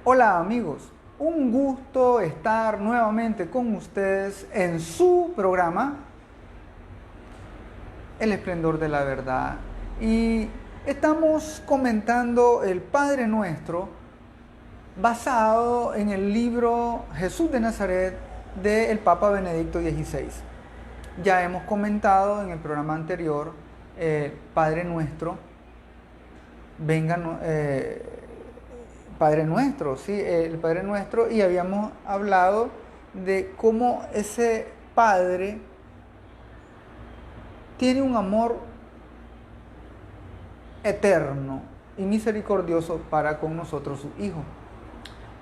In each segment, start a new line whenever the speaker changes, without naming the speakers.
Hola amigos, un gusto estar nuevamente con ustedes en su programa El Esplendor de la Verdad. Y estamos comentando el Padre Nuestro basado en el libro Jesús de Nazaret del Papa Benedicto XVI. Ya hemos comentado en el programa anterior Padre Nuestro, venga, Padre Nuestro, sí, el Padre Nuestro, y habíamos hablado de cómo ese Padre tiene un amor eterno y misericordioso para con nosotros, sus hijos.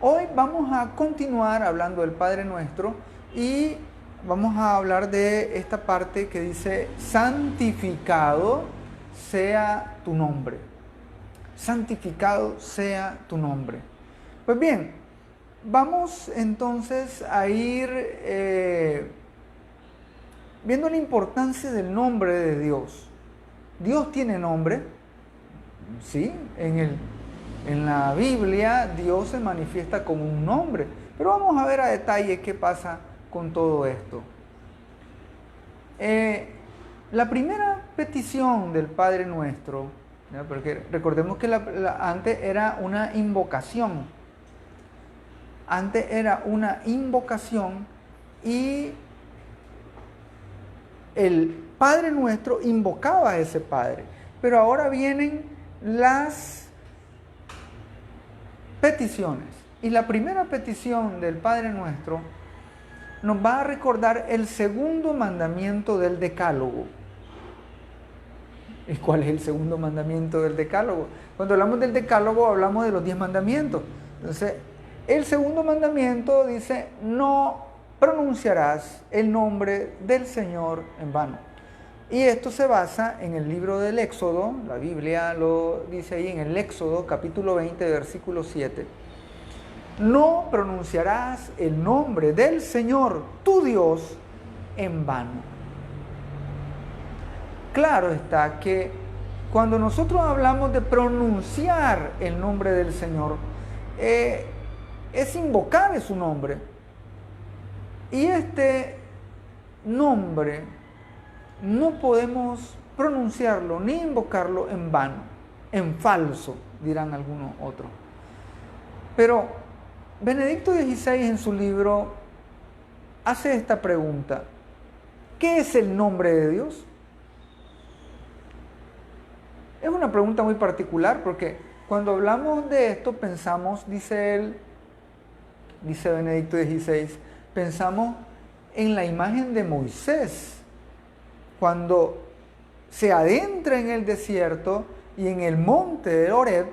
Hoy vamos a continuar hablando del Padre Nuestro y vamos a hablar de esta parte que dice: santificado sea tu nombre. Santificado sea tu nombre. Pues bien, vamos entonces a ir viendo la importancia del nombre de Dios. Dios tiene nombre, ¿sí? En la Biblia Dios se manifiesta con un nombre, pero vamos a ver a detalle qué pasa con todo esto. La primera petición del Padre Nuestro, ¿ya? Porque recordemos que antes era una invocación. Antes era una invocación y el Padre Nuestro invocaba a ese Padre. Pero ahora vienen las peticiones. Y la primera petición del Padre Nuestro nos va a recordar el segundo mandamiento del Decálogo. ¿Y cuál es el segundo mandamiento del Decálogo? Cuando hablamos del Decálogo hablamos de los 10 mandamientos. Entonces, el segundo mandamiento dice: no pronunciarás el nombre del Señor en vano. Y esto se basa en el libro del Éxodo. La Biblia lo dice ahí en el Éxodo capítulo 20 versículo 7. No pronunciarás el nombre del Señor tu Dios en vano. Claro está que cuando nosotros hablamos de pronunciar el nombre del Señor, es invocar su nombre. Y este nombre no podemos pronunciarlo ni invocarlo en vano, en falso, dirán algunos otros. Pero Benedicto XVI en su libro hace esta pregunta: ¿qué es el nombre de Dios? Es una pregunta muy particular porque cuando hablamos de esto pensamos, dice él, dice Benedicto XVI, pensamos en la imagen de Moisés, cuando se adentra en el desierto y en el monte de Horeb.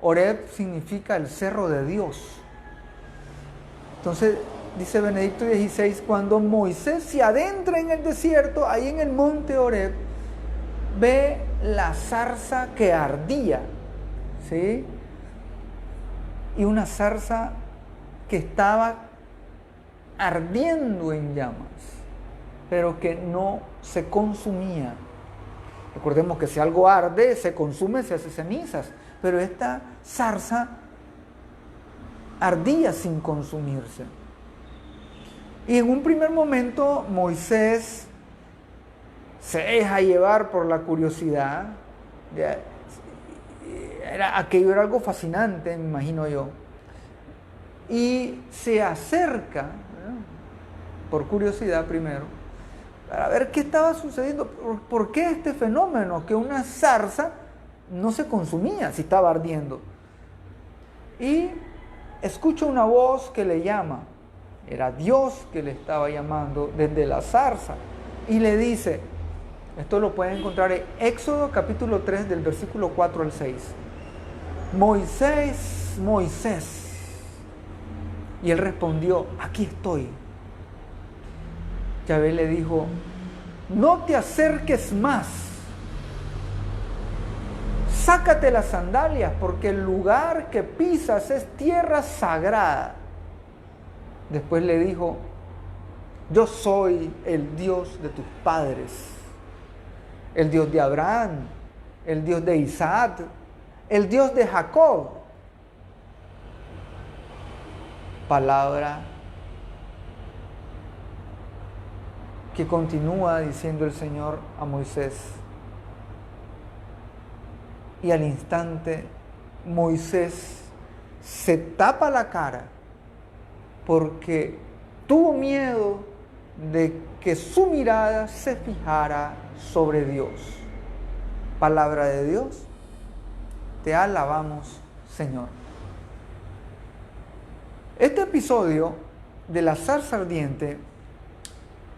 Horeb significa el cerro de Dios. Entonces, dice Benedicto XVI, cuando Moisés se adentra en el desierto, ahí en el monte Horeb, ve la zarza que ardía, ¿sí? Y una zarza que estaba ardiendo en llamas, pero que no se consumía. Recordemos que si algo arde, se consume, se hace cenizas, pero esta zarza ardía sin consumirse. Y en un primer momento Moisés se deja llevar por la curiosidad. Aquello era algo fascinante, me imagino yo. Y se acerca, ¿no?, por curiosidad primero, para ver qué estaba sucediendo. ¿Por qué este fenómeno? Que una zarza no se consumía si estaba ardiendo. Y escucha una voz que le llama. Era Dios que le estaba llamando desde la zarza. Y le dice, esto lo pueden encontrar en Éxodo capítulo 3 del versículo 4 al 6. Moisés, Moisés. Y él respondió, aquí estoy. Yahvé le dijo, no te acerques más. Sácate las sandalias porque el lugar que pisas es tierra sagrada. Después le dijo, yo soy el Dios de tus padres, el Dios de Abraham, el Dios de Isaac, el Dios de Jacob. palabra que continúa diciendo el Señor a Moisés. Y al instante Moisés se tapa la cara porque tuvo miedo de que su mirada se fijara sobre Dios. Palabra de Dios, te alabamos, Señor. Este episodio de la zarza ardiente,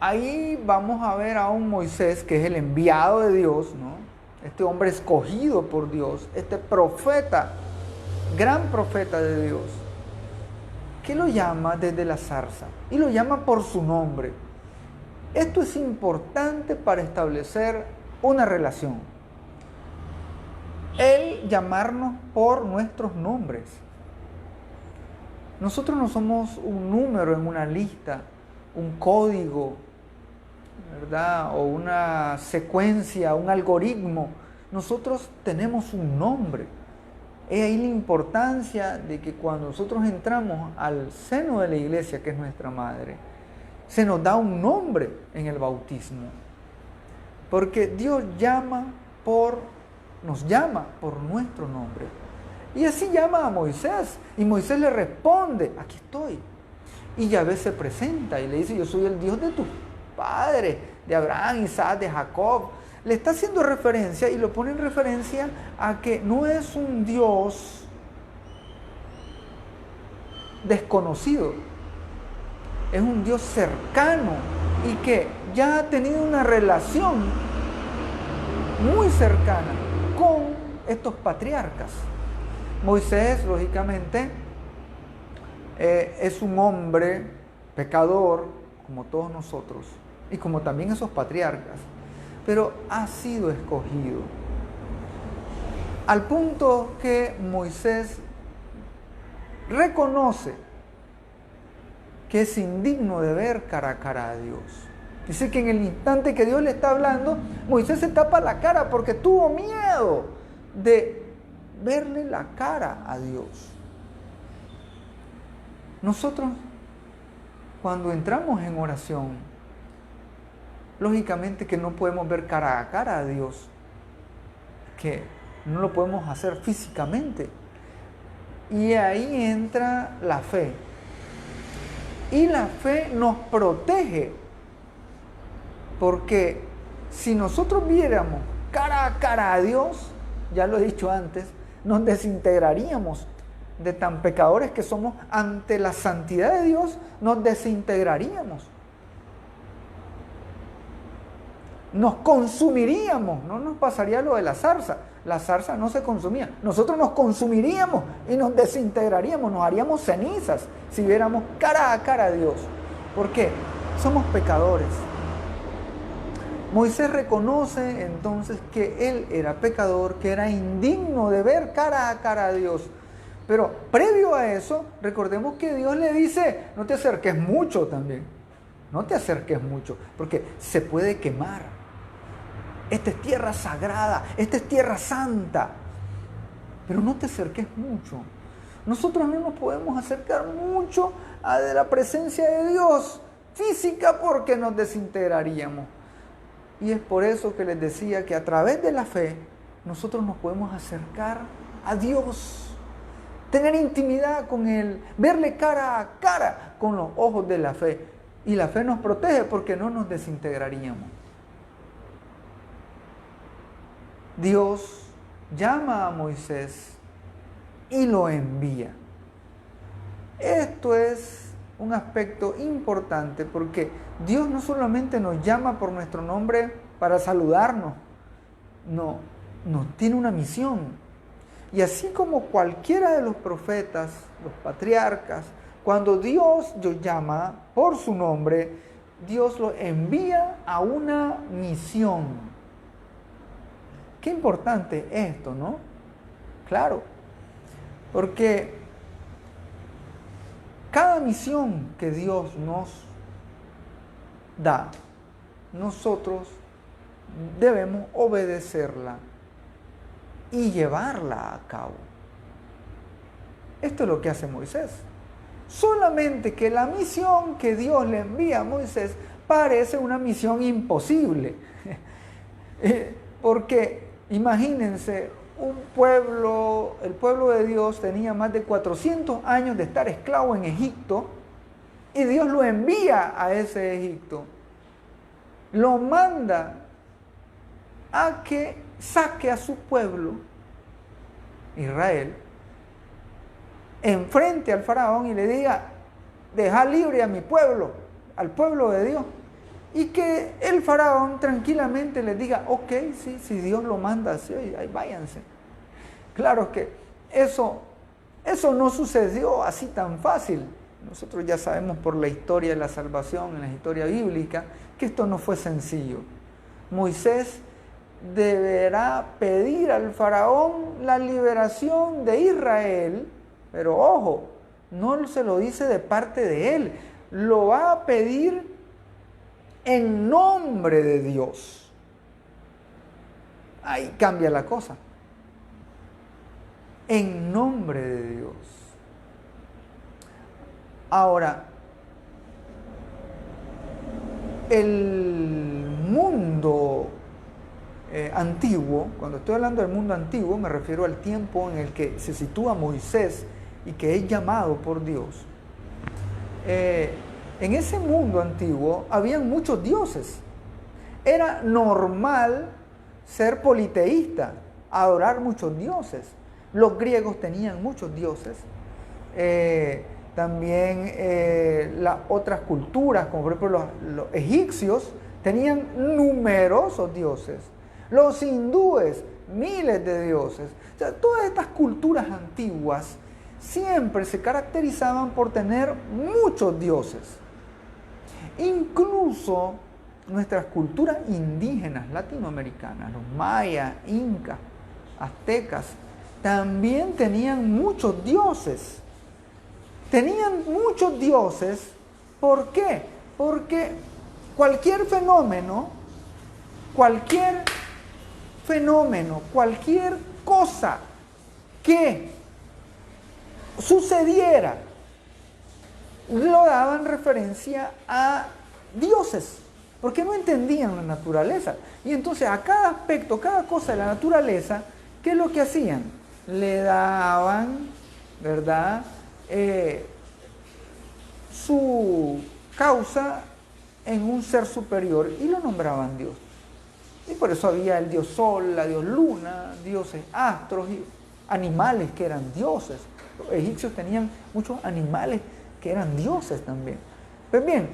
ahí vamos a ver a un Moisés que es el enviado de Dios, ¿no? Este hombre escogido por Dios, este profeta, gran profeta de Dios, que lo llama desde la zarza y lo llama por su nombre. Esto es importante para establecer una relación. El llamarnos por nuestros nombres. Nosotros no somos un número en una lista, un código, ¿verdad? O una secuencia, un algoritmo. Nosotros tenemos un nombre. Es ahí la importancia de que cuando nosotros entramos al seno de la iglesia, que es nuestra madre, se nos da un nombre en el bautismo. Porque Dios nos llama por nuestro nombre. Y así llama a Moisés. Y Moisés le responde, aquí estoy. Y Yahvé se presenta y le dice, yo soy el Dios de tu padre, de Abraham, Isaac, de Jacob. Le está haciendo referencia y lo pone en referencia a que no es un Dios desconocido. Es un Dios cercano y que ya ha tenido una relación muy cercana con estos patriarcas. Moisés, lógicamente, es un hombre pecador, como todos nosotros, y como también esos patriarcas, pero ha sido escogido. Al punto que Moisés reconoce que es indigno de ver cara a cara a Dios. Dice que en el instante que Dios le está hablando, Moisés se tapa la cara porque tuvo miedo de verle la cara a Dios. Nosotros, cuando entramos en oración, lógicamente que no podemos ver cara a cara a Dios, que no lo podemos hacer físicamente. Y ahí entra la fe. Y la fe nos protege, porque si nosotros viéramos cara a cara a Dios, ya lo he dicho antes, nos desintegraríamos de tan pecadores que somos ante la santidad de Dios, nos desintegraríamos. Nos consumiríamos, no nos pasaría lo de la zarza. La zarza no se consumía. Nosotros nos consumiríamos y nos desintegraríamos, nos haríamos cenizas si viéramos cara a cara a Dios. ¿Por qué? Somos pecadores. Moisés reconoce entonces que él era pecador, que era indigno de ver cara a cara a Dios. Pero previo a eso, recordemos que Dios le dice, no te acerques mucho también. No te acerques mucho, porque se puede quemar. Esta es tierra sagrada, esta es tierra santa. Pero no te acerques mucho. Nosotros no nos podemos acercar mucho a la presencia de Dios física porque nos desintegraríamos. Y es por eso que les decía que a través de la fe nosotros nos podemos acercar a Dios, tener intimidad con Él, verle cara a cara con los ojos de la fe. Y la fe nos protege porque no nos desintegraríamos. Dios llama a Moisés y lo envía. Esto es un aspecto importante porque Dios no solamente nos llama por nuestro nombre para saludarnos, no, nos tiene una misión. Y así como cualquiera de los profetas, los patriarcas, cuando Dios los llama por su nombre, Dios los envía a una misión. Qué importante esto, ¿no? Claro, porque cada misión que Dios nos da, nosotros debemos obedecerla y llevarla a cabo. Esto es lo que hace Moisés. Solamente que la misión que Dios le envía a Moisés parece una misión imposible. Porque imagínense, el pueblo de Dios tenía más de 400 años de estar esclavo en Egipto y Dios lo envía a ese Egipto. Lo manda a que saque a su pueblo, Israel, enfrente al faraón y le diga, deja libre a mi pueblo, al pueblo de Dios. Y que el faraón tranquilamente les diga, ok, sí, si Dios lo manda así, ahí váyanse. Claro que eso no sucedió así tan fácil. Nosotros ya sabemos por la historia de la salvación, en la historia bíblica, que esto no fue sencillo. Moisés deberá pedir al faraón la liberación de Israel, pero ojo, no se lo dice de parte de él, lo va a pedir en nombre de Dios. Ahí cambia la cosa. En nombre de Dios. Ahora, el mundo antiguo, cuando estoy hablando del mundo antiguo, me refiero al tiempo en el que se sitúa Moisés y que es llamado por Dios. En ese mundo antiguo habían muchos dioses. Era normal ser politeísta, adorar muchos dioses. Los griegos tenían muchos dioses. También las otras culturas, como por ejemplo los egipcios, tenían numerosos dioses. Los hindúes, miles de dioses. O sea, todas estas culturas antiguas siempre se caracterizaban por tener muchos dioses. Incluso nuestras culturas indígenas latinoamericanas, los mayas, incas, aztecas, también tenían muchos dioses. Tenían muchos dioses, ¿por qué? Porque cualquier fenómeno, cualquier cosa que sucediera, lo daban referencia a dioses, porque no entendían la naturaleza. Y entonces a cada aspecto, cada cosa de la naturaleza, ¿qué es lo que hacían? Le daban, ¿verdad?, su causa en un ser superior y lo nombraban Dios. Y por eso había el dios Sol, la dios Luna, dioses astros y animales que eran dioses. Los egipcios tenían muchos animales que eran dioses también. Pues bien,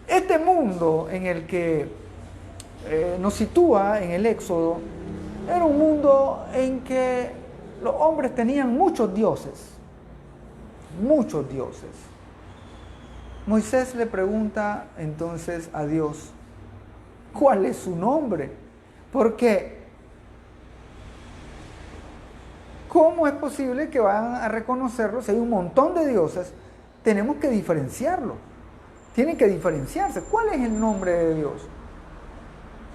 este mundo en el que nos sitúa en el Éxodo era un mundo en que los hombres tenían muchos dioses. Muchos dioses. Moisés le pregunta entonces a Dios, ¿cuál es su nombre? Porque ¿cómo es posible que van a reconocerlo? Si hay un montón de dioses, tenemos que diferenciarlo. Tienen que diferenciarse. ¿Cuál es el nombre de Dios?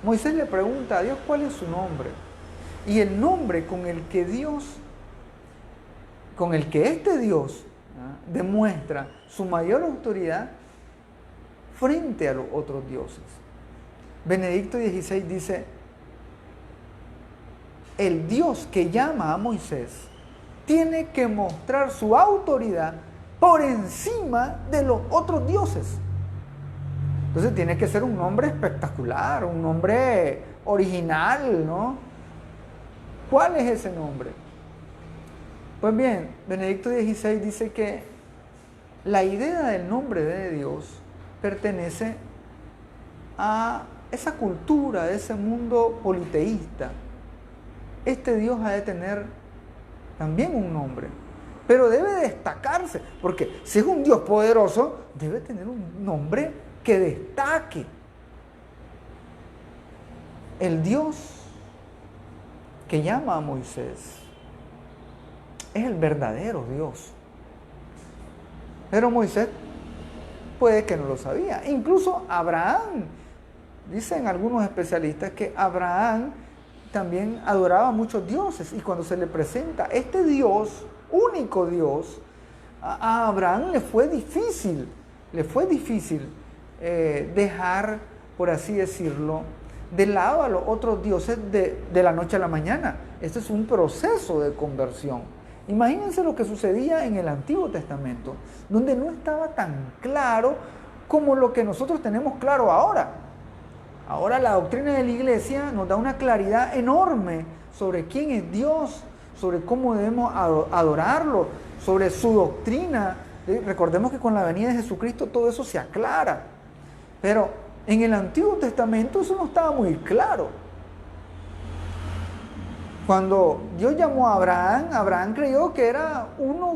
Moisés le pregunta a Dios cuál es su nombre. Y el nombre con el que este Dios demuestra su mayor autoridad frente a los otros dioses. Benedicto XVI dice, el Dios que llama a Moisés tiene que mostrar su autoridad por encima de los otros dioses. Entonces tiene que ser un nombre espectacular, un nombre original, ¿no? ¿Cuál es ese nombre? Pues bien, Benedicto XVI dice que la idea del nombre de Dios pertenece a esa cultura, a ese mundo politeísta. Este Dios ha de tener también un nombre, pero debe destacarse, porque si es un Dios poderoso, debe tener un nombre que destaque. El Dios que llama a Moisés es el verdadero Dios. Pero Moisés puede que no lo sabía. Incluso Abraham, dicen algunos especialistas que Abraham también adoraba a muchos dioses. Y cuando se le presenta este Dios, único Dios, A Abraham le fue difícil dejar, por así decirlo, de lado a los otros dioses de la noche a la mañana. Este es un proceso de conversión. Imagínense lo que sucedía en el Antiguo Testamento, donde no estaba tan claro como lo que nosotros tenemos claro ahora. Ahora la doctrina de la iglesia nos da una claridad enorme sobre quién es Dios, sobre cómo debemos adorarlo, sobre su doctrina. Recordemos que con la venida de Jesucristo todo eso se aclara. Pero en el Antiguo Testamento eso no estaba muy claro. Cuando Dios llamó a Abraham, Abraham creyó que era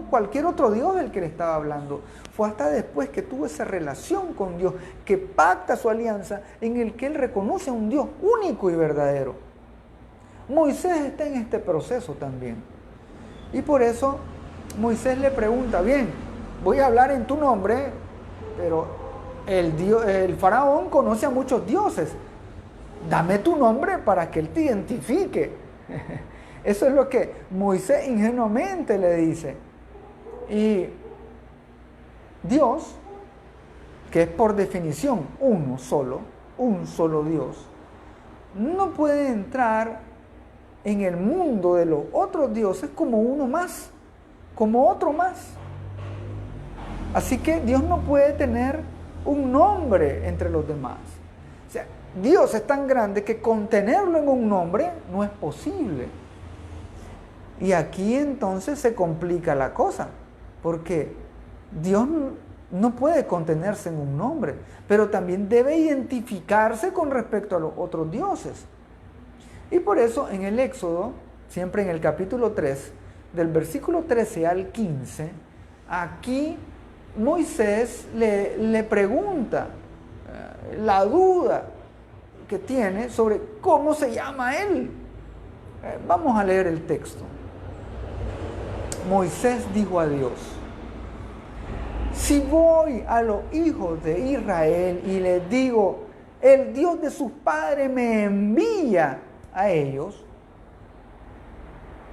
cualquier otro Dios el que le estaba hablando. Fue hasta después que tuvo esa relación con Dios, que pacta su alianza, en el que él reconoce a un Dios único y verdadero. Moisés está en este proceso también. Y por eso Moisés le pregunta, bien, voy a hablar en tu nombre, pero el faraón conoce a muchos dioses. Dame tu nombre para que él te identifique. Eso es lo que Moisés ingenuamente le dice. Y Dios, que es por definición un solo Dios, no puede entrar en el mundo de los otros dioses como uno más, como otro más. Así que Dios no puede tener un nombre entre los demás. O sea, Dios es tan grande que contenerlo en un nombre no es posible. Y aquí entonces se complica la cosa, porque Dios no puede contenerse en un nombre, pero también debe identificarse con respecto a los otros dioses. Y por eso en el Éxodo, siempre en el capítulo 3, del versículo 13 al 15, aquí Moisés le pregunta la duda que tiene sobre cómo se llama él. Vamos a leer el texto. Moisés dijo a Dios: si voy a los hijos de Israel y les digo, el Dios de sus padres me envía a ellos,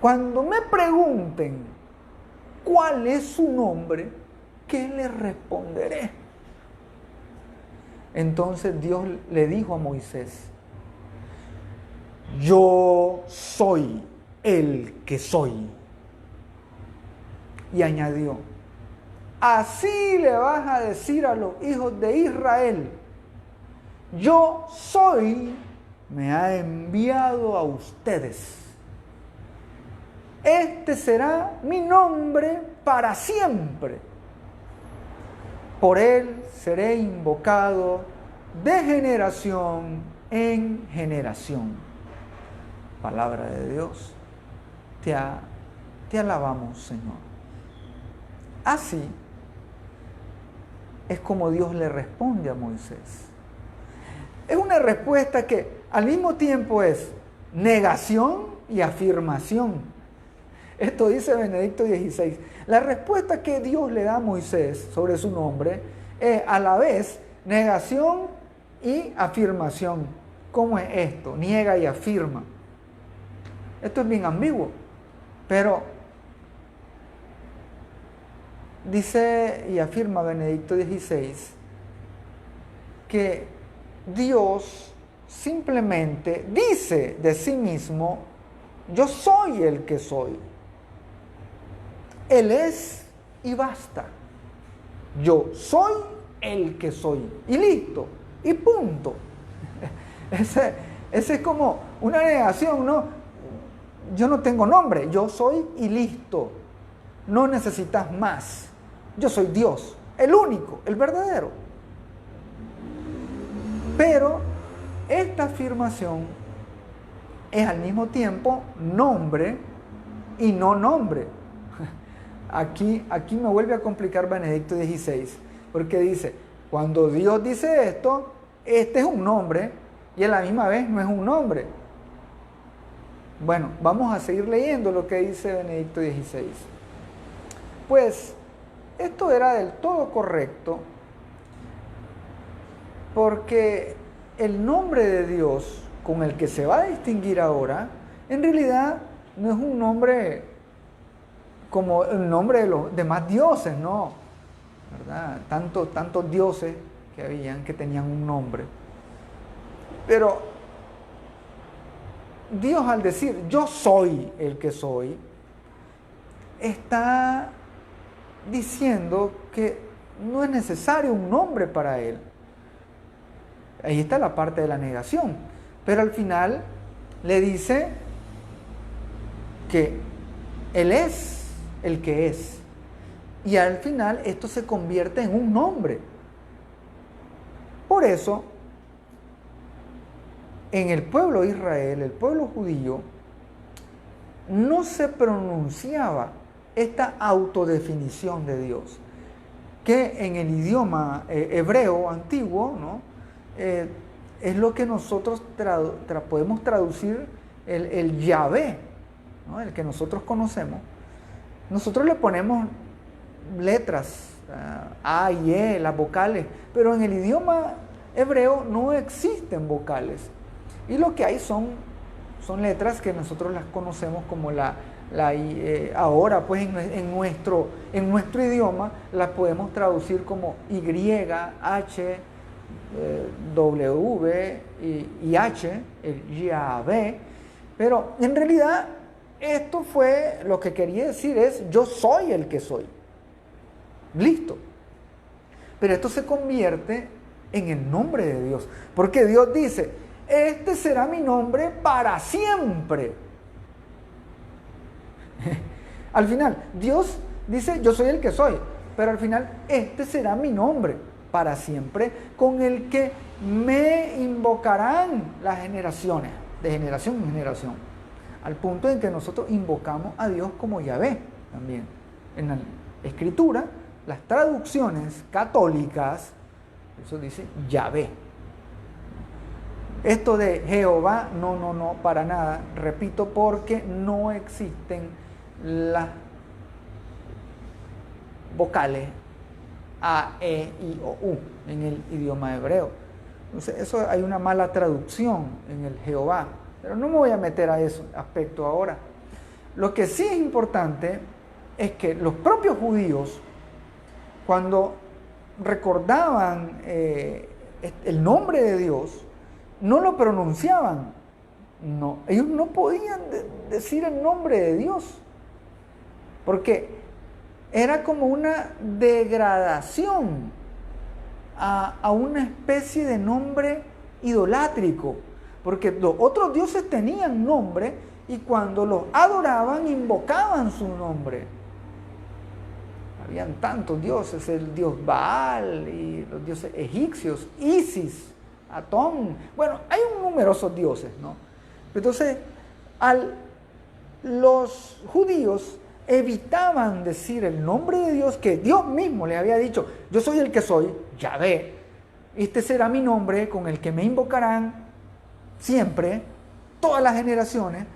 cuando me pregunten cuál es su nombre, ¿qué les responderé? Entonces Dios le dijo a Moisés: yo soy el que soy. Y añadió: así le vas a decir a los hijos de Israel, yo soy, me ha enviado a ustedes. Este será mi nombre para siempre. Por él seré invocado de generación en generación. Palabra de Dios. Te alabamos, Señor. Así es como Dios le responde a Moisés. Es una respuesta que al mismo tiempo es negación y afirmación. Esto dice Benedicto XVI. La respuesta que Dios le da a Moisés sobre su nombre es a la vez negación y afirmación. ¿Cómo es esto? Niega y afirma. Esto es bien ambiguo, pero dice y afirma Benedicto XVI que Dios simplemente dice de sí mismo: yo soy el que soy. Él es y basta. Yo soy el que soy. Y listo. Y punto. Ese es como una negación, ¿no? Yo no tengo nombre. Yo soy y listo. No necesitas más. Yo soy Dios. El único, el verdadero. Pero esta afirmación es al mismo tiempo nombre y no nombre. Aquí me vuelve a complicar Benedicto XVI, porque dice, cuando Dios dice esto, este es un nombre y a la misma vez no es un nombre. Bueno, vamos a seguir leyendo lo que dice Benedicto XVI. Pues esto era del todo correcto, porque el nombre de Dios con el que se va a distinguir ahora, en realidad no es un nombre como el nombre de los demás dioses, ¿no? ¿Verdad? Tantos dioses que habían que tenían un nombre. Pero Dios, al decir yo soy el que soy, está diciendo que no es necesario un nombre para Él. Ahí está la parte de la negación. Pero al final le dice que Él es el que es. Y al final esto se convierte en un nombre. Por eso, en el pueblo de Israel, el pueblo judío, no se pronunciaba esta autodefinición de Dios, que en el idioma hebreo antiguo, ¿no? Es lo que nosotros podemos traducir el Yahvé, ¿no? El que nosotros conocemos. Nosotros le ponemos letras, A y E, las vocales, pero en el idioma hebreo no existen vocales. Y lo que hay son letras que nosotros las conocemos como ahora pues en nuestro idioma las podemos traducir como Y, H, W y H, el Yahvé, pero en realidad esto fue lo que quería decir es yo soy el que soy. Listo. Pero esto se convierte en el nombre de Dios, porque Dios dice, este será mi nombre para siempre. Al final, Dios dice, yo soy el que soy, pero al final, este será mi nombre para siempre, con el que me invocarán las generaciones, de generación en generación, al punto en que nosotros invocamos a Dios como Yahvé también. En la Escritura, las traducciones católicas, eso dice Yahvé. Esto de Jehová, no, para nada, repito, porque no existen las vocales A, E, I o U en el idioma hebreo. Entonces, eso hay una mala traducción en el Jehová, pero no me voy a meter a ese aspecto ahora. Lo que sí es importante es que los propios judíos, cuando recordaban el nombre de Dios, no lo pronunciaban. No, ellos no podían decir el nombre de Dios, porque era como una degradación a una especie de nombre idolátrico, porque los otros dioses tenían nombre y cuando los adoraban invocaban su nombre. Habían tantos dioses, el dios Baal y los dioses egipcios, Isis, Atón, bueno, hay numerosos dioses, ¿no? Entonces, los judíos evitaban decir el nombre de Dios, que Dios mismo les había dicho, yo soy el que soy, Yahvé, este será mi nombre con el que me invocarán siempre, todas las generaciones,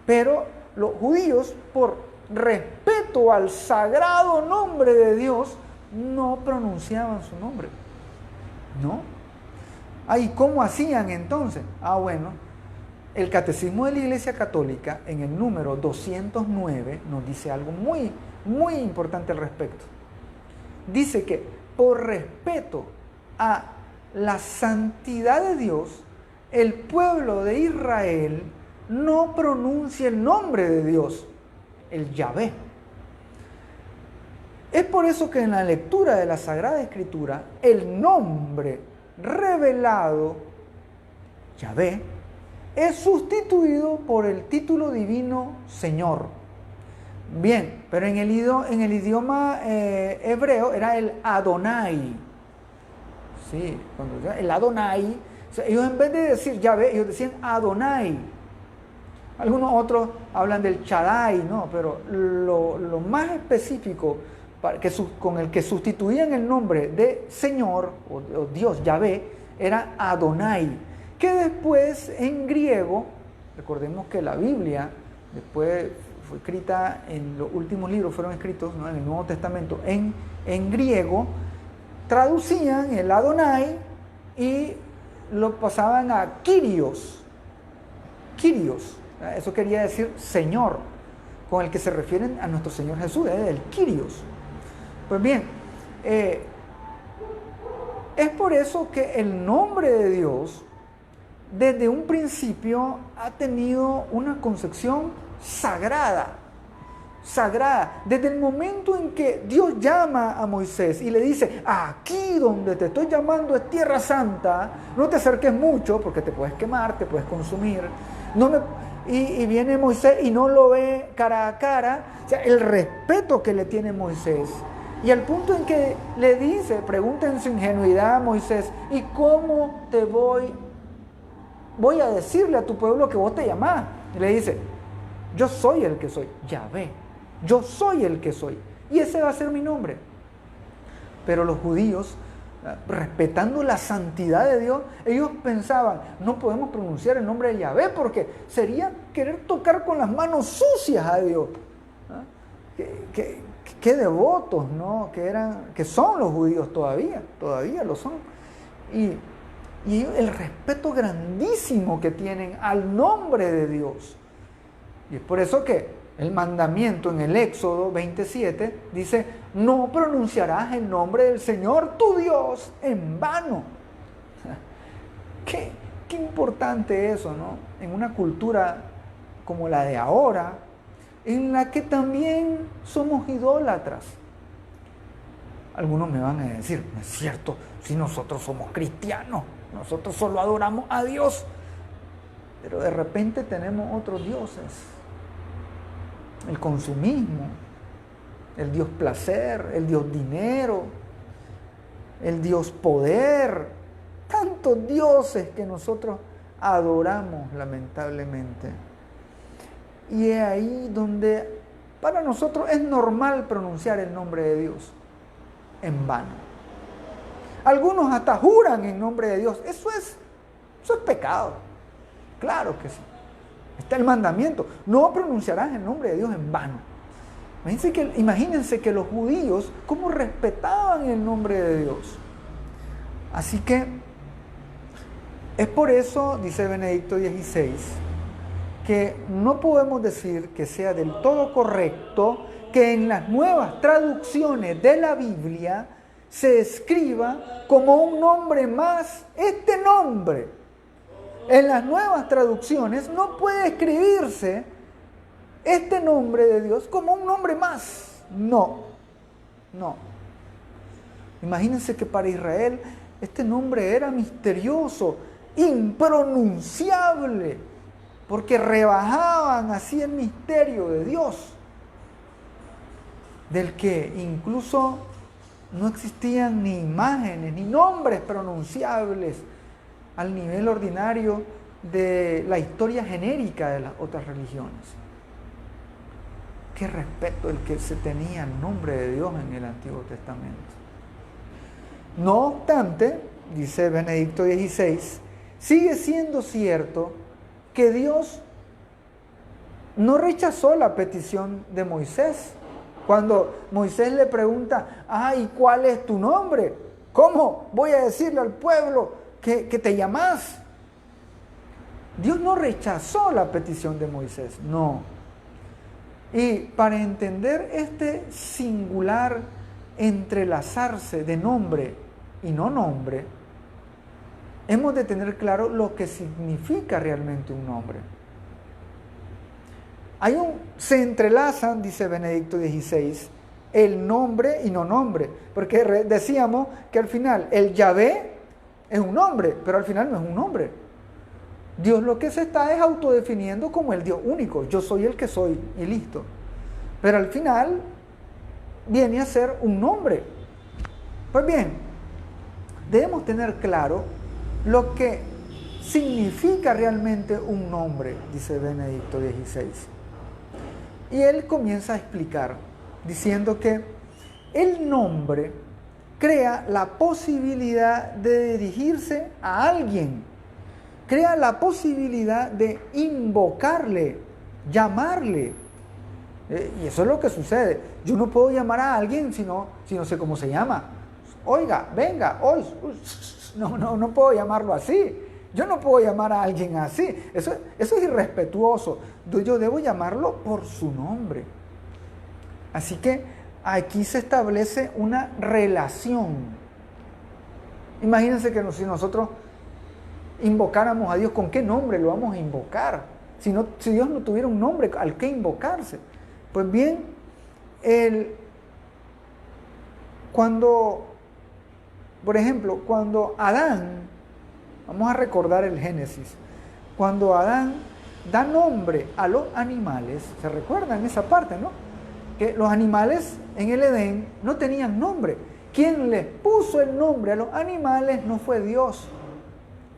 pero los judíos, por respeto al sagrado nombre de Dios, no pronunciaban su nombre, ¿no? ¿Y cómo hacían entonces? Bueno, el Catecismo de la Iglesia Católica, en el número 209, nos dice algo muy, muy importante al respecto. Dice que por respeto a la santidad de Dios, el pueblo de Israel no pronuncia el nombre de Dios, el Yahvé. Es por eso que en la lectura de la Sagrada Escritura, el nombre revelado, Yahvé, es sustituido por el título divino Señor. Bien, pero en el idioma hebreo era el Adonai. Sí, el Adonai, o sea, ellos en vez de decir Yahvé, ellos decían Adonai. Algunos otros hablan del Shaddai, ¿no? Pero lo más específico con el que sustituían el nombre de Señor o Dios, Yahvé, era Adonai, que después en griego, recordemos que la Biblia después fue escrita, en los últimos libros fueron escritos, ¿no?, en el Nuevo Testamento en griego, traducían el Adonai y lo pasaban a Kyrios. Kyrios, eso quería decir Señor, con el que se refieren a nuestro Señor Jesús, el Kyrios. Pues bien, es por eso que el nombre de Dios desde un principio ha tenido una concepción sagrada. Desde el momento en que Dios llama a Moisés y le dice, aquí donde te estoy llamando es tierra santa, no te acerques mucho porque te puedes quemar, te puedes consumir. Y viene Moisés y no lo ve cara a cara. O sea, el respeto que le tiene Moisés. Y al punto en que le dice, pregunta en su ingenuidad a Moisés, ¿y cómo te voy a decirle a tu pueblo que vos te llamás? Y le dice, yo soy el que soy, Yahvé, yo soy el que soy, y ese va a ser mi nombre. Pero los judíos, respetando la santidad de Dios, ellos pensaban, no podemos pronunciar el nombre de Yahvé porque sería querer tocar con las manos sucias a Dios. Qué devotos, ¿no? Que son los judíos todavía lo son. Y el respeto grandísimo que tienen al nombre de Dios. Y es por eso que el mandamiento en el Éxodo 27 dice, no pronunciarás el nombre del Señor tu Dios en vano. Qué importante eso, ¿no? En una cultura como la de ahora, en la que también somos idólatras. Algunos me van a decir, no es cierto, si nosotros somos cristianos, nosotros solo adoramos a Dios, pero de repente tenemos otros dioses. El consumismo, el Dios placer, el Dios dinero, el Dios poder, tantos dioses que nosotros adoramos lamentablemente. Y es ahí donde para nosotros es normal pronunciar el nombre de Dios en vano. Algunos hasta juran en nombre de Dios. Eso es pecado. Claro que sí. Está el mandamiento. No pronunciarás el nombre de Dios en vano. Imagínense que los judíos, cómo respetaban el nombre de Dios. Así que es por eso, dice Benedicto XVI, que no podemos decir que sea del todo correcto que en las nuevas traducciones de la Biblia se escriba como un nombre más este nombre. En las nuevas traducciones no puede escribirse este nombre de Dios como un nombre más. No. Imagínense que para Israel este nombre era misterioso, impronunciable, porque rebajaban así el misterio de Dios, del que incluso no existían ni imágenes ni nombres pronunciables al nivel ordinario de la historia genérica de las otras religiones. Qué respeto el que se tenía al nombre de Dios en el Antiguo Testamento. No obstante, dice Benedicto XVI, sigue siendo cierto que Dios no rechazó la petición de Moisés. Cuando Moisés le pregunta, ¿y cuál es tu nombre? ¿Cómo voy a decirle al pueblo que te llamas? Dios no rechazó la petición de Moisés, no. Y para entender este singular entrelazarse de nombre y no nombre, hemos de tener claro lo que significa realmente un nombre. Se entrelazan, dice Benedicto XVI, el nombre y no nombre, porque decíamos que al final el Yahvé es un nombre, pero al final no es un nombre. Dios lo que se está es autodefiniendo como el Dios único, yo soy el que soy y listo. Pero al final viene a ser un nombre. Pues bien, debemos tener claro lo que significa realmente un nombre, dice Benedicto XVI. Y él comienza a explicar, diciendo que el nombre crea la posibilidad de dirigirse a alguien, crea la posibilidad de invocarle, llamarle. Y eso es lo que sucede. Yo no puedo llamar a alguien si no sé cómo se llama. Oiga, venga, hoy. No puedo llamarlo así. Yo no puedo llamar a alguien así. Eso es irrespetuoso. Yo debo llamarlo por su nombre. Así que aquí se establece una relación. Imagínense que si nosotros invocáramos a Dios, ¿con qué nombre lo vamos a invocar? Si Dios no tuviera un nombre al que invocarse. Pues bien, por ejemplo, cuando Adán, vamos a recordar el Génesis, cuando Adán da nombre a los animales, ¿se recuerdan esa parte, no? Que los animales en el Edén no tenían nombre. Quien les puso el nombre a los animales no fue Dios,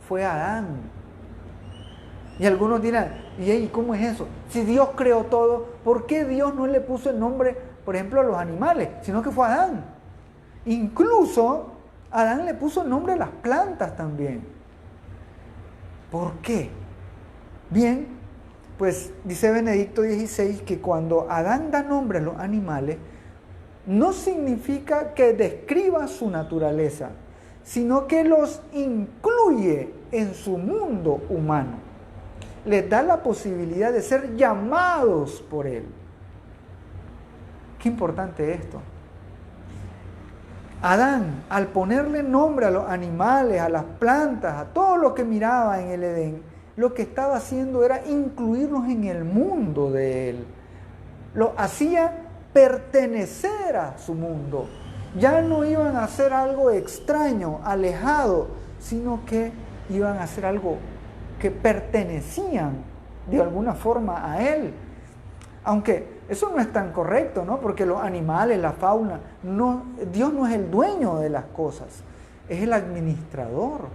fue Adán. Y algunos dirán, ¿y cómo es eso? Si Dios creó todo, ¿por qué Dios no le puso el nombre, por ejemplo, a los animales? Sino que fue Adán. Incluso Adán le puso el nombre a las plantas también. ¿Por qué? Bien, pues dice Benedicto XVI que cuando Adán da nombre a los animales, no significa que describa su naturaleza, sino que los incluye en su mundo humano. Les da la posibilidad de ser llamados por Él. Qué importante esto. Adán, al ponerle nombre a los animales, a las plantas, a todo lo que miraba en el Edén, lo que estaba haciendo era incluirlos en el mundo de Él. Lo hacía pertenecer a su mundo. Ya no iban a hacer algo extraño, alejado, sino que iban a hacer algo que pertenecían de alguna forma a Él. Aunque eso no es tan correcto, ¿no? Porque los animales, la fauna, Dios no es el dueño de las cosas, es el administrador.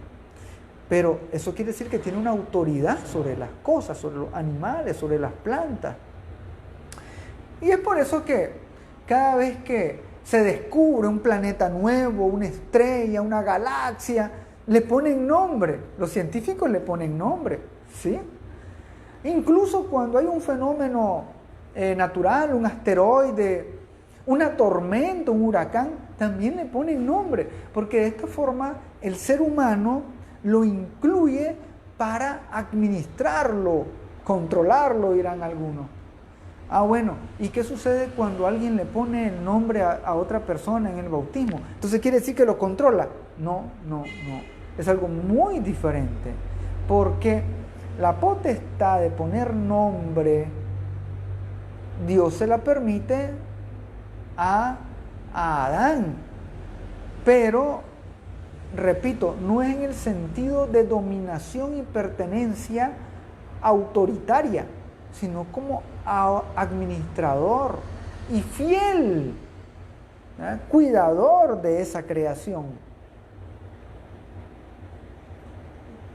Pero eso quiere decir que tiene una autoridad sobre las cosas, sobre los animales, sobre las plantas. Y es por eso que cada vez que se descubre un planeta nuevo, una estrella, una galaxia, le ponen nombre. Los científicos le ponen nombre, ¿sí? Incluso cuando hay un fenómeno natural, un asteroide, una tormenta, un huracán, también le ponen nombre, porque de esta forma el ser humano lo incluye para administrarlo, controlarlo, dirán algunos. Bueno, ¿y qué sucede cuando alguien le pone el nombre a otra persona en el bautismo? Entonces, ¿quiere decir que lo controla? No. Es algo muy diferente, porque la potestad de poner nombre, Dios se la permite a Adán, pero, repito, no es en el sentido de dominación y pertenencia autoritaria, sino como administrador y fiel, cuidador de esa creación.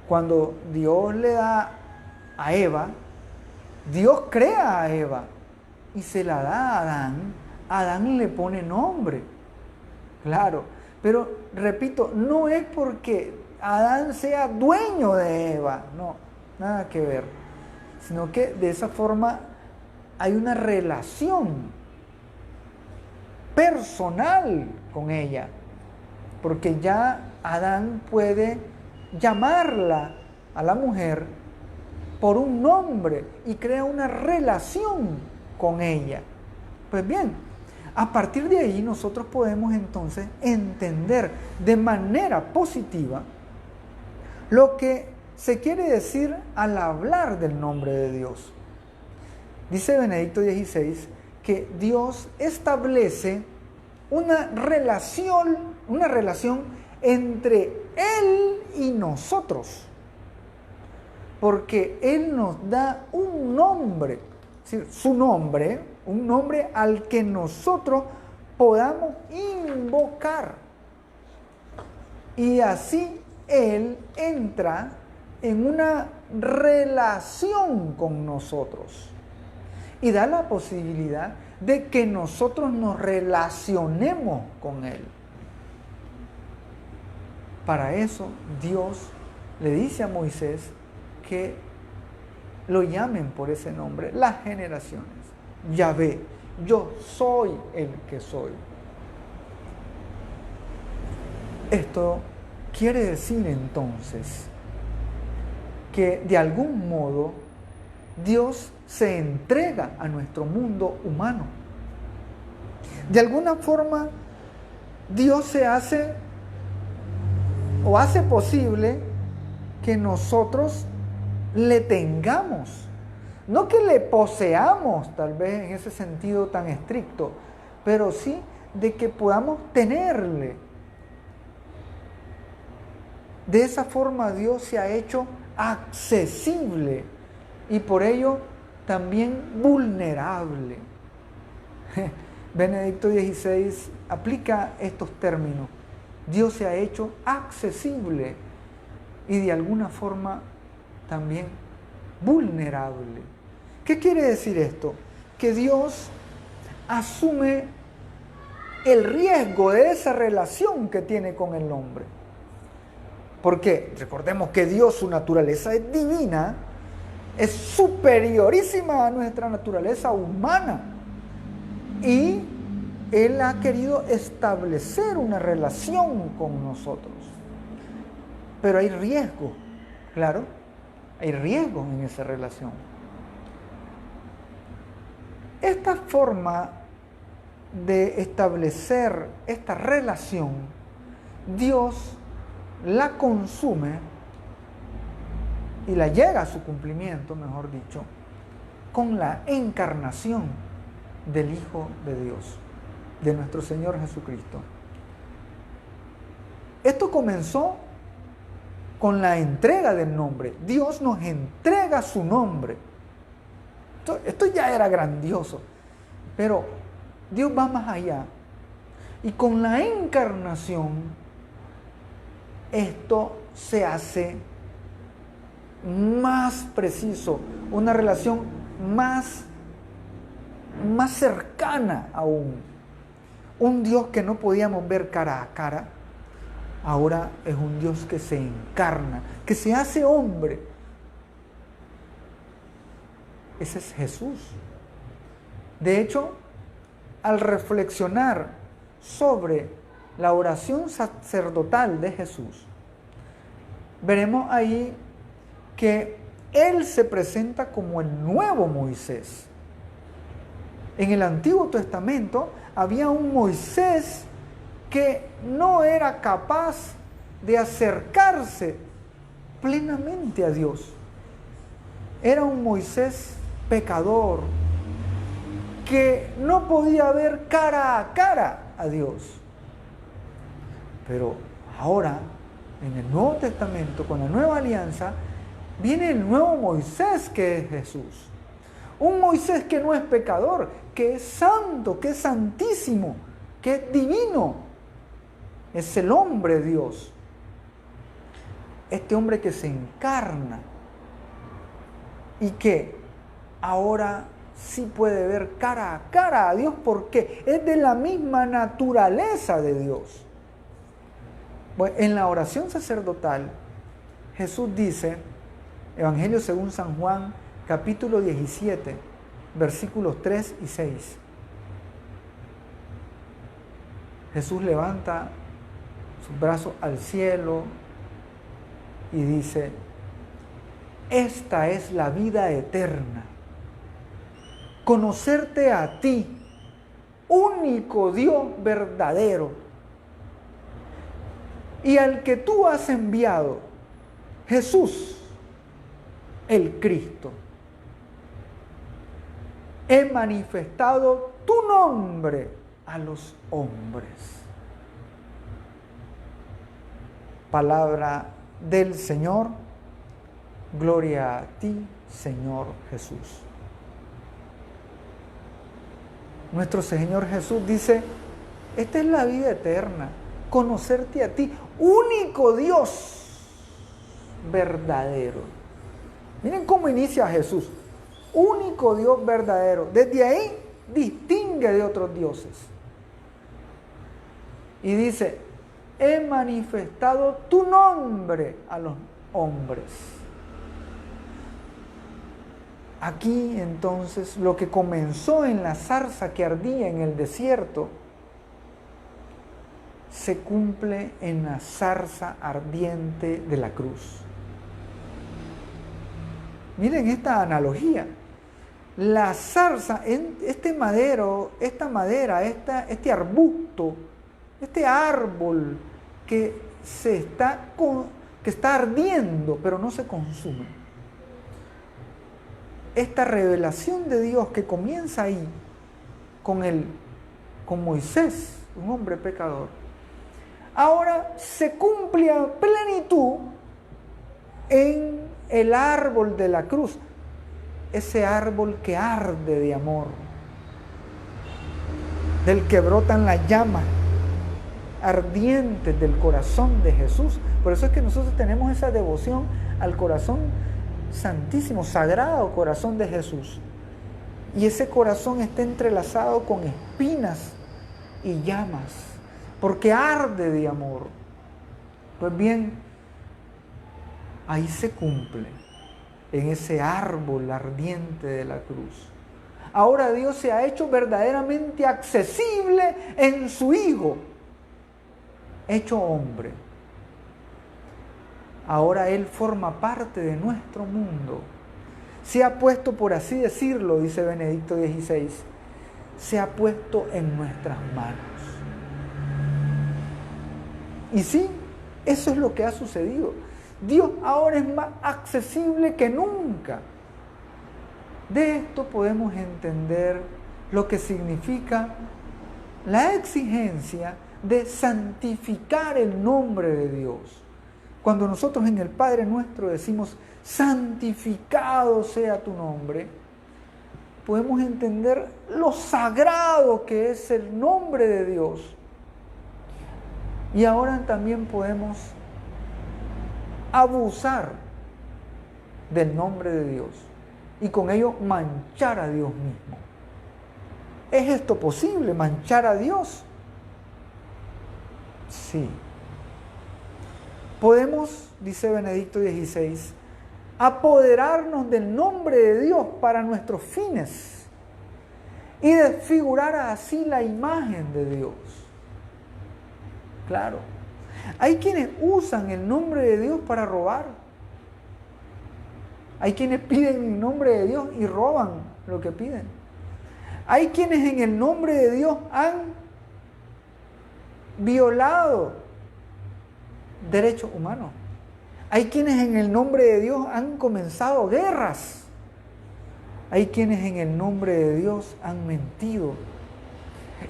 Cuando Dios le da a Eva, Dios crea a Eva y se la da a Adán. Adán le pone nombre, claro, pero repito, no es porque Adán sea dueño de Eva, no, nada que ver, sino que de esa forma hay una relación personal con ella, porque ya Adán puede llamarla a la mujer por un nombre y crea una relación con ella. Pues bien, a partir de ahí nosotros podemos entonces entender de manera positiva lo que se quiere decir al hablar del nombre de Dios. Dice Benedicto XVI que Dios establece una relación entre Él y nosotros, porque Él nos da un nombre, su nombre, un nombre al que nosotros podamos invocar, y así Él entra en una relación con nosotros y da la posibilidad de que nosotros nos relacionemos con Él. Para eso Dios le dice a Moisés que lo llamen por ese nombre las generaciones. Yahvé, yo soy el que soy. Esto quiere decir entonces que de algún modo Dios se entrega a nuestro mundo humano. De alguna forma, Dios se hace o hace posible que nosotros le tengamos. No que le poseamos, tal vez en ese sentido tan estricto, pero sí de que podamos tenerle. De esa forma Dios se ha hecho accesible y por ello también vulnerable. Benedicto XVI aplica estos términos. Dios se ha hecho accesible y de alguna forma también vulnerable. ¿Qué quiere decir esto? Que Dios asume el riesgo de esa relación que tiene con el hombre. Porque recordemos que Dios, su naturaleza es divina, es superiorísima a nuestra naturaleza humana. Y Él ha querido establecer una relación con nosotros. Pero hay riesgo, claro, hay riesgo en esa relación. Esta forma de establecer esta relación, Dios la consume y la llega a su cumplimiento, mejor dicho, con la encarnación del Hijo de Dios, de nuestro Señor Jesucristo. Esto comenzó con la entrega del nombre. Dios nos entrega su nombre. Esto ya era grandioso, pero Dios va más allá. Y con la encarnación, esto se hace más preciso, una relación más cercana aún. Un Dios que no podíamos ver cara a cara, ahora es un Dios que se encarna, que se hace hombre. Ese es Jesús. De hecho, al reflexionar sobre la oración sacerdotal de Jesús, veremos ahí que Él se presenta como el nuevo Moisés. En el Antiguo Testamento había un Moisés que no era capaz de acercarse plenamente a Dios. Era un Moisés pecador que no podía ver cara a cara a Dios. Pero ahora, en el Nuevo Testamento, con la nueva alianza, viene el nuevo Moisés que es Jesús. Un Moisés que no es pecador, que es santo, que es santísimo, que es divino. Es el hombre Dios. Este hombre que se encarna y que ahora sí puede ver cara a cara a Dios porque es de la misma naturaleza de Dios. Bueno, en la oración sacerdotal, Jesús dice, Evangelio según San Juan, capítulo 17, versículos 3 y 6. Jesús levanta sus brazos al cielo y dice, esta es la vida eterna, conocerte a ti, único Dios verdadero, y al que tú has enviado, Jesús, el Cristo. He manifestado tu nombre a los hombres. Palabra del Señor. Gloria a ti, Señor Jesús. Nuestro Señor Jesús dice, esta es la vida eterna, conocerte a ti, único Dios verdadero. Miren cómo inicia Jesús, único Dios verdadero. Desde ahí distingue de otros dioses. Y dice, he manifestado tu nombre a los hombres. Aquí entonces lo que comenzó en la zarza que ardía en el desierto se cumple en la zarza ardiente de la cruz. Miren esta analogía. La zarza, este arbusto, este árbol que está ardiendo, pero no se consume. Esta revelación de Dios que comienza ahí con Moisés, un hombre pecador, ahora se cumple a plenitud en el árbol de la cruz, ese árbol que arde de amor, del que brotan las llamas ardientes del corazón de Jesús. Por eso es que nosotros tenemos esa devoción al corazón santísimo, sagrado corazón de Jesús. Y ese corazón está entrelazado con espinas y llamas, porque arde de amor. Pues bien, ahí se cumple, en ese árbol ardiente de la cruz. Ahora Dios se ha hecho verdaderamente accesible en su Hijo, hecho hombre. Ahora Él forma parte de nuestro mundo. Se ha puesto, por así decirlo, dice Benedicto XVI, se ha puesto en nuestras manos. Y sí, eso es lo que ha sucedido. Dios ahora es más accesible que nunca. De esto podemos entender lo que significa la exigencia de santificar el nombre de Dios. Cuando nosotros en el Padre Nuestro decimos, santificado sea tu nombre, podemos entender lo sagrado que es el nombre de Dios. Y ahora también podemos abusar del nombre de Dios y con ello manchar a Dios mismo. ¿Es esto posible, manchar a Dios? Sí. Podemos, dice Benedicto XVI, apoderarnos del nombre de Dios para nuestros fines y desfigurar así la imagen de Dios. Claro, hay quienes usan el nombre de Dios para robar. Hay quienes piden el nombre de Dios y roban lo que piden. Hay quienes en el nombre de Dios han violado derechos humanos. Hay quienes en el nombre de Dios han comenzado guerras. Hay quienes en el nombre de Dios han mentido.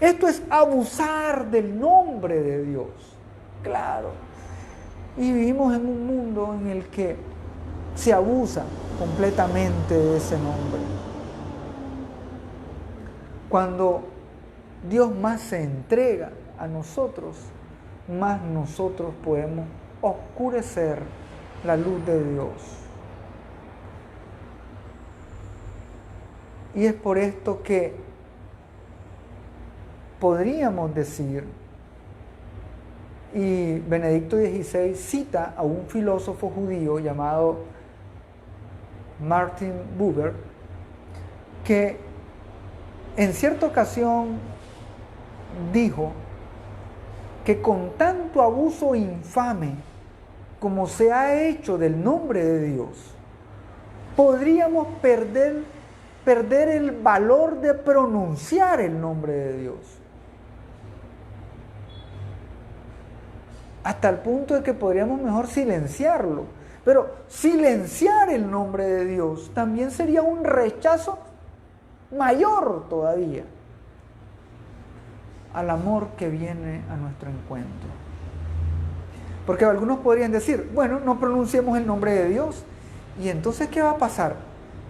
Esto es abusar del nombre de Dios. Claro. Y vivimos en un mundo en el que se abusa completamente de ese nombre. Cuando Dios más se entrega a nosotros, más nosotros podemos oscurecer la luz de Dios. Y es por esto que podríamos decir, y Benedicto XVI cita a un filósofo judío llamado Martin Buber, que en cierta ocasión dijo que con tanto abuso infame como se ha hecho del nombre de Dios, podríamos perder el valor de pronunciar el nombre de Dios. Hasta el punto de que podríamos mejor silenciarlo. Pero silenciar el nombre de Dios también sería un rechazo mayor todavía al amor que viene a nuestro encuentro. Porque algunos podrían decir, bueno, no pronunciemos el nombre de Dios. ¿Y entonces qué va a pasar?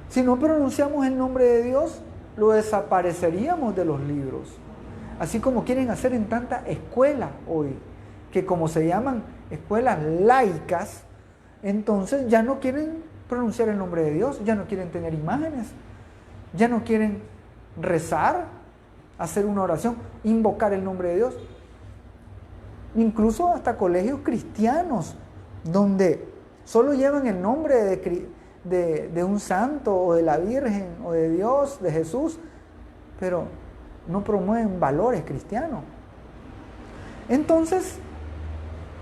Si no pronunciamos el nombre de Dios, lo desapareceríamos de los libros. Así como quieren hacer en tantas escuelas hoy, que como se llaman escuelas laicas, entonces ya no quieren pronunciar el nombre de Dios, ya no quieren tener imágenes, ya no quieren rezar, hacer una oración, invocar el nombre de Dios. Incluso hasta colegios cristianos, donde solo llevan el nombre de un santo o de la Virgen o de Dios, de Jesús, pero no promueven valores cristianos. Entonces,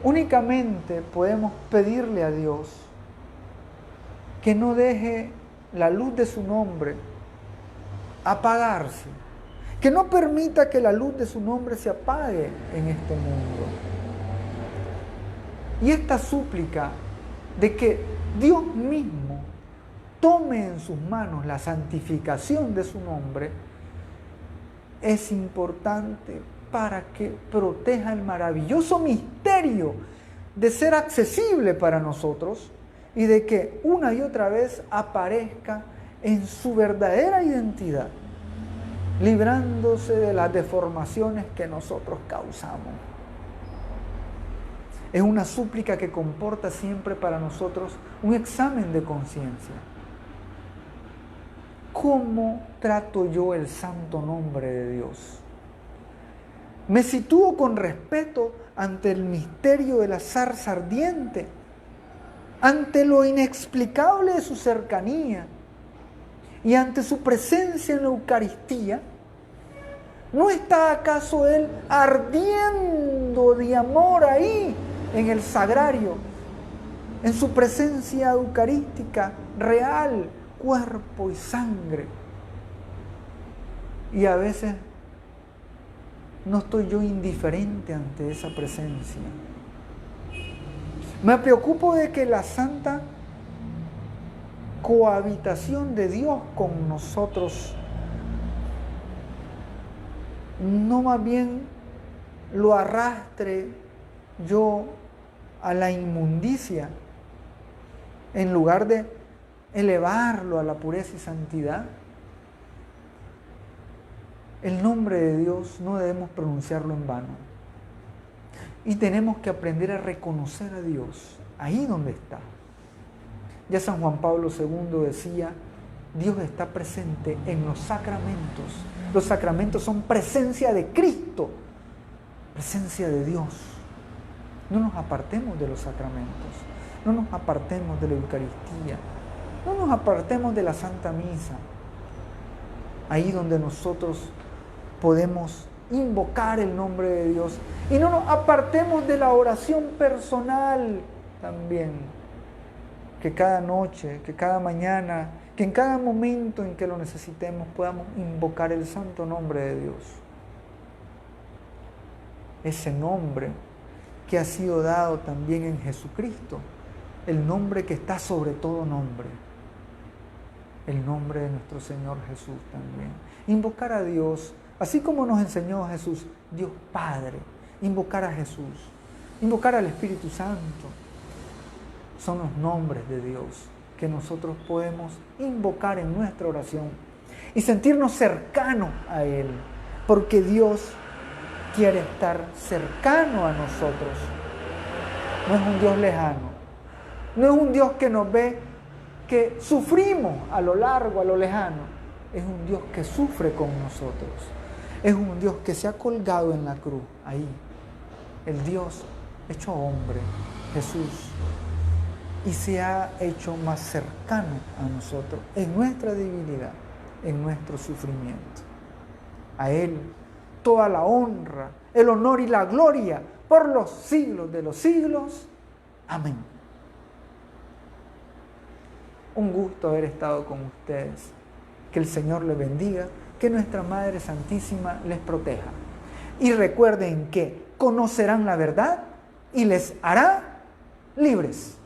únicamente podemos pedirle a Dios que no deje la luz de su nombre apagarse. Que no permita que la luz de su nombre se apague en este mundo. Y esta súplica de que Dios mismo tome en sus manos la santificación de su nombre es importante para que proteja el maravilloso misterio de ser accesible para nosotros y de que una y otra vez aparezca en su verdadera identidad, librándose de las deformaciones que nosotros causamos. Es una súplica que comporta siempre para nosotros un examen de conciencia. ¿Cómo trato yo el santo nombre de Dios? ¿Me sitúo con respeto ante el misterio de la zarza ardiente, ante lo inexplicable de su cercanía y ante su presencia en la Eucaristía? ¿No está acaso Él ardiendo de amor ahí en el sagrario, en su presencia eucarística real, cuerpo y sangre? Y a veces no estoy yo indiferente ante esa presencia. Me preocupo de que la santa cohabitación de Dios con nosotros no más bien lo arrastre yo a la inmundicia en lugar de elevarlo a la pureza y santidad. El nombre de Dios no debemos pronunciarlo en vano. Y tenemos que aprender a reconocer a Dios ahí donde está. Ya San Juan Pablo II decía, Dios está presente en los sacramentos. Los sacramentos son presencia de Cristo, presencia de Dios. No nos apartemos de los sacramentos, no nos apartemos de la Eucaristía, no nos apartemos de la Santa Misa. Ahí donde nosotros podemos invocar el nombre de Dios y no nos apartemos de la oración personal también. Que cada noche, que cada mañana, que en cada momento en que lo necesitemos podamos invocar el santo nombre de Dios. Ese nombre que ha sido dado también en Jesucristo, el nombre que está sobre todo nombre, el nombre de nuestro Señor Jesús también. Invocar a Dios, así como nos enseñó Jesús, Dios Padre, invocar a Jesús, invocar al Espíritu Santo, son los nombres de Dios que nosotros podemos invocar en nuestra oración y sentirnos cercanos a Él, porque Dios quiere estar cercano a nosotros. No es un Dios lejano, no es un Dios que nos ve, que sufrimos a lo largo, a lo lejano. Es un Dios que sufre con nosotros. Es un Dios que se ha colgado en la cruz, ahí. El Dios hecho hombre, Jesús, y se ha hecho más cercano a nosotros en nuestra debilidad, en nuestro sufrimiento. A Él toda la honra, el honor y la gloria por los siglos de los siglos. Amén. Un gusto haber estado con ustedes. Que el Señor les bendiga, que nuestra Madre Santísima les proteja. Y recuerden que conocerán la verdad y les hará libres.